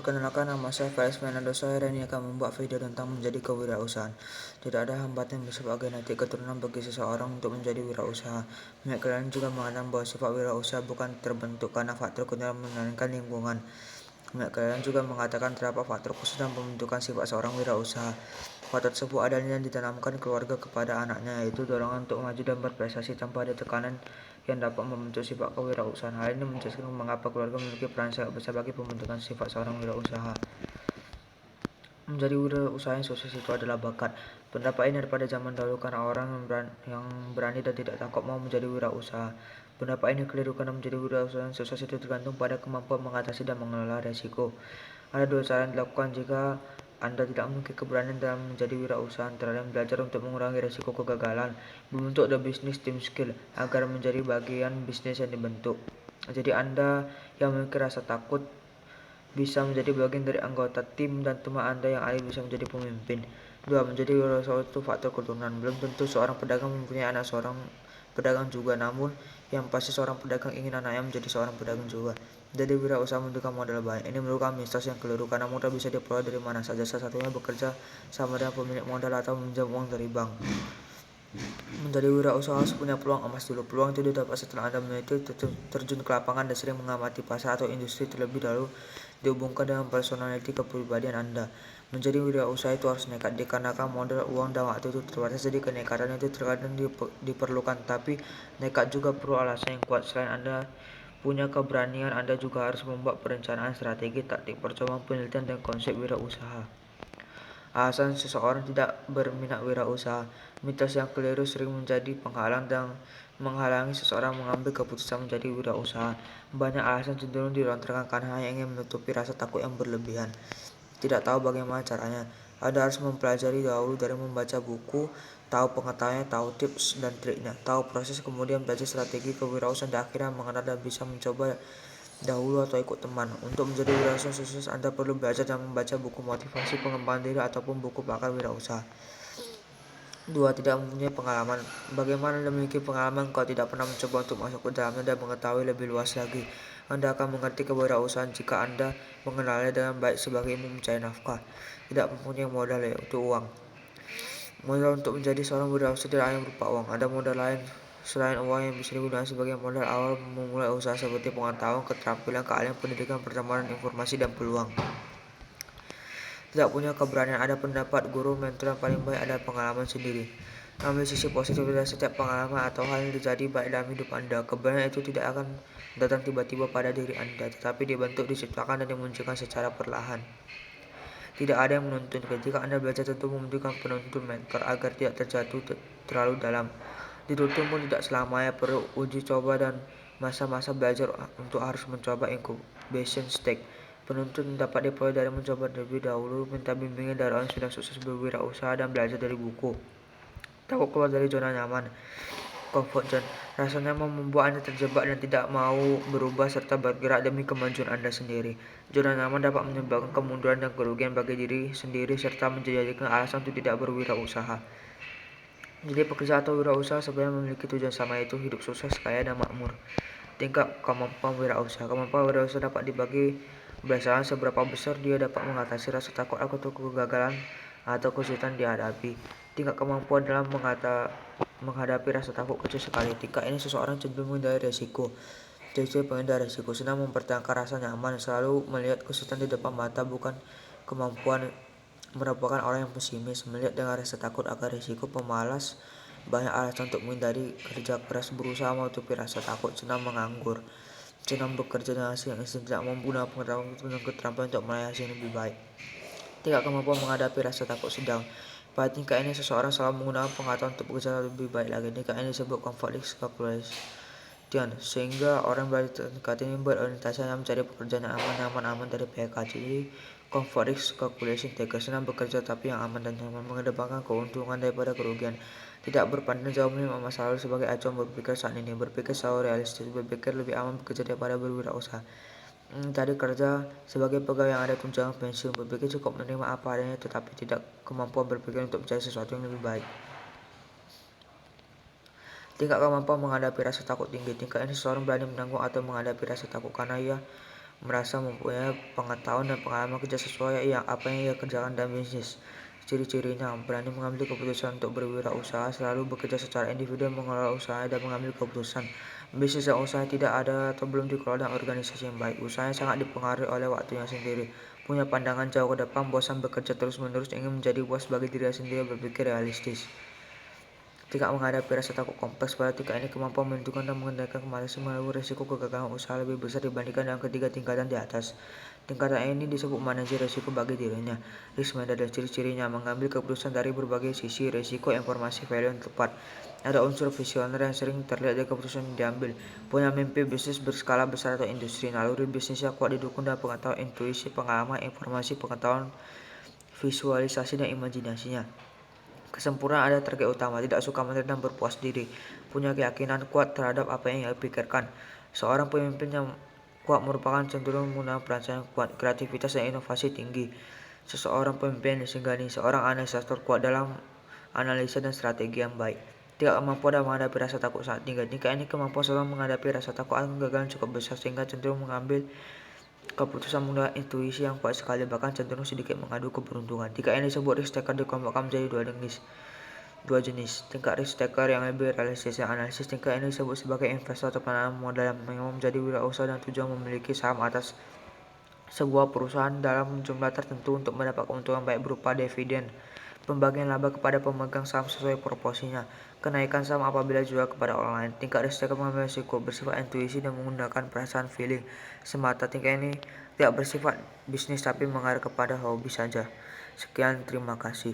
Perkenalkan, nama saya Faiz Fernando. Saya hari ini akan membuat video tentang menjadi kewirausahaan. Tidak ada hambatan sebagai genetik keturunan bagi seseorang untuk menjadi wirausaha. Banyak kalian juga mengatakan bahwa sifat wirausaha bukan terbentuk karena faktor keturunan melainkan lingkungan. Banyak kalian juga mengatakan terdapat faktor khusus dalam pembentukan sifat seorang wirausaha. Faktor tersebut adalah yang ditanamkan keluarga kepada anaknya, yaitu dorongan untuk maju dan berprestasi tanpa ada tekanan yang dapat membentuk sifat kewirausahaan. Hal ini menjelaskan mengapa keluarga memiliki peran sangat besar bagi pembentukan sifat seorang wirausaha. Menjadi wirausaha yang sukses itu adalah bakat. Pendapat ini daripada zaman dahulu karena orang yang berani dan tidak takut mau menjadi wirausaha. Pendapat ini keliru karena menjadi wirausaha yang sukses itu tergantung pada kemampuan mengatasi dan mengelola resiko. Ada dua cara yang dilakukan jika Anda tidak memiliki keberanian dalam menjadi wirausaha, antara lain belajar untuk mengurangi resiko kegagalan, membentuk the business team skill agar menjadi bagian bisnis yang dibentuk. Jadi Anda yang memiliki rasa takut bisa menjadi bagian dari anggota tim, dan teman Anda yang ahli bisa menjadi pemimpin. 2. Menjadi wirausaha itu faktor keturunan. Belum tentu seorang pedagang mempunyai anak seorang pedagang juga, namun yang pasti seorang pedagang ingin anaknya menjadi seorang pedagang juga. Jadi wirausaha membutuhkan modal banyak. Ini merupakan mitos yang keliru karena modal bisa diperoleh dari mana saja. Salah satunya bekerja sama dengan pemilik modal atau meminjam uang dari bank. Menjadi wirausaha harus punya peluang emas dulu. Peluang itu didapat setelah Anda meneliti, terjun ke lapangan, dan sering mengamati pasar atau industri terlebih dahulu, dihubungkan dengan personality kepribadian Anda. Menjadi wirausaha itu harus nekat, dikarenakan modal, uang, dan waktu itu terbatas. Jadi kenekatan itu terkadang diperlukan, tapi nekat juga perlu alasan yang kuat. Selain Anda punya keberanian, Anda juga harus membuat perencanaan, strategi, taktik percobaan, penelitian, dan konsep wirausaha. Alasan seseorang tidak berminat wirausaha. Mitos yang keliru sering menjadi penghalang dan menghalangi seseorang mengambil keputusan menjadi wirausaha. Banyak alasan cenderung dilontarkan karena hanya ingin menutupi rasa takut yang berlebihan. Tidak tahu bagaimana caranya. Anda harus mempelajari dahulu dari membaca buku, tahu pengetahuannya, tahu tips dan triknya, tahu proses, kemudian belajar strategi kewirausahaan, dan akhirnya mengenal dan bisa mencoba dahulu atau ikut teman. Untuk menjadi wirausaha sukses, Anda perlu belajar dan membaca buku motivasi, pengembangan diri, ataupun buku pakar wirausaha. 2. Tidak mempunyai pengalaman. Bagaimana Anda memiliki pengalaman kalau tidak pernah mencoba untuk masuk ke dalamnya dan mengetahui lebih luas lagi? Anda akan mengerti kewirausahaan jika Anda mengenalnya dengan baik sebagai ilmu mencari nafkah. Tidak mempunyai modal, yaitu uang. Modal untuk menjadi seorang wirausaha tidak hanya berupa uang. Ada modal lain selain uang yang bisa digunakan sebagai modal awal memulai usaha, seperti pengetahuan, keterampilan, keahlian, pendidikan, pertemanan, informasi, dan peluang. Tidak punya keberanian. Ada pendapat guru, mentor yang paling baik adalah pengalaman sendiri. Ambil sisi positif dari setiap pengalaman atau hal yang terjadi baik dalam hidup Anda. Keberanian itu tidak akan datang tiba-tiba pada diri Anda, tetapi dibentuk, diciptakan, dan dimunculkan secara perlahan. Tidak ada yang menuntun. Ketika Anda belajar, tentu membutuhkan penuntun, mentor, agar tidak terjatuh terlalu dalam. Dituntun pun tidak selamanya, perlu uji coba dan masa-masa belajar untuk harus mencoba incubation stage. Penuntun dapat diperoleh dari mencoba terlebih dahulu, minta bimbingan dari orang yang sudah sukses berwirausaha, dan belajar dari buku. Takut keluar dari zona nyaman. Comfort zone. Rasa nyaman membuat Anda terjebak dan tidak mau berubah serta bergerak demi kemajuan Anda sendiri. Zona nyaman dapat menyebabkan kemunduran dan kerugian bagi diri sendiri serta menjadikan alasan untuk tidak berwirausaha. Jadi pekerja atau wirausaha sebenarnya memiliki tujuan sama, yaitu hidup sukses, kaya, dan makmur. Tingkat kemampuan wirausaha. Kemampuan wirausaha dapat dibagi berdasarkan seberapa besar dia dapat mengatasi rasa takut atau kegagalan atau kesulitan dihadapi. Tingkat kemampuan dalam menghadapi rasa takut kecil sekali. Tingkat ini seseorang cenderung menghindari resiko. Ciri-ciri penghindar resiko: senang mempertahankan rasa nyaman, selalu melihat kesulitan di depan mata, bukan kemampuan. Merupakan orang yang pesimis, melihat dengan rasa takut akan risiko, pemalas, banyak alasan untuk menghindari kerja keras, berusaha menutupi rasa takut, senang menganggur, senang bekerja dengan hasil yang instan, tidak menggunakan pengetahuan dan keterampilan untuk meraih hasil yang lebih baik. Tidak kemampuan menghadapi rasa takut sedang. Pada tingkat ini seseorang selalu menggunakan pengetahuan untuk bekerja lebih baik lagi. Tingkat ini disebut comfort risk calculation, sehingga orang berada di tingkat ini berorientasi hanya mencari pekerjaan yang aman dari PHK. Jadi comfort risk calculation taker senang bekerja tapi yang aman dan nyaman, mengedepankan keuntungan daripada kerugian, tidak berpandang jauh melihat masa lalu sebagai acuan berpikir saat ini, berpikir selalu realistis, berpikir lebih aman bekerja daripada berwirausaha. Tadi kerja sebagai pegawai yang ada tunjangan pensiun, berpikir cukup menerima apa adanya tetapi tidak kemampuan berpikir untuk mencari sesuatu yang lebih baik. Tingkat kemampuan menghadapi rasa takut tinggi. Tingkat ini seseorang berani menanggung atau menghadapi rasa takut karena ia merasa mempunyai pengetahuan dan pengalaman kerja sesuai apa yang ia kerjakan dalam bisnis. Ciri-cirinya, berani mengambil keputusan untuk berwirausaha, selalu bekerja secara individu, mengelola usaha dan mengambil keputusan. Bisnis dan usaha tidak ada atau belum dikelola dengan organisasi yang baik. Usahanya sangat dipengaruhi oleh waktunya sendiri. Punya pandangan jauh ke depan, bosan bekerja terus-menerus, ingin menjadi bos bagi diri sendiri, berpikir realistis. Tidak menghadapi rasa takut kompleks. Pada tingkat ini, kemampuan menentukan dan mengendalikan kemalasan melalui risiko kegagalan usaha lebih besar dibandingkan dengan ketiga tingkatan di atas. Tingkatan ini disebut manajer risiko bagi dirinya. Risk manager, ciri-cirinya mengambil keputusan dari berbagai sisi, risiko, informasi, value yang tepat. Ada unsur visioner yang sering terlihat dari keputusan yang diambil. Punya mimpi bisnis berskala besar atau industri. Naluri bisnisnya kuat didukung dengan pengetahuan, intuisi, pengalaman, informasi, pengetahuan, visualisasi, dan imajinasinya. Kesempurnaan ada target utama, tidak suka menyerah dan berpuas diri, punya keyakinan kuat terhadap apa yang ia pikirkan. Seorang pemimpin yang kuat merupakan cenderung menggunakan perasaan yang kuat, kreativitas dan inovasi tinggi. Seseorang pemimpin yang disegani, seorang analisator kuat dalam analisa dan strategi yang baik. Tidak kemampuan dalam menghadapi rasa takut sangat tinggi. Tingkat ini kemampuan seorang menghadapi rasa takut atau kegagalan cukup besar sehingga cenderung mengambil keputusan menggunakan intuisi yang kuat sekali, bahkan cenderung sedikit mengadu keberuntungan. Tingkat ini disebut risk taker, dikelompokkan menjadi dua jenis. Tingkat risk taker yang lebih realistis dan analisis. Tingkat ini disebut sebagai investor atau penanam modal yang memang menjadi wirausaha dan tujuan memiliki saham atas sebuah perusahaan dalam jumlah tertentu untuk mendapat keuntungan baik berupa dividen, pembagian laba kepada pemegang saham sesuai proporsinya, kenaikan saham apabila jual kepada orang lain. Tingkat risk taker mengambil risiko, bersifat intuisi dan menggunakan perasaan feeling semata. Tingkat ini tidak bersifat bisnis tapi mengarah kepada hobi saja. Sekian, terima kasih.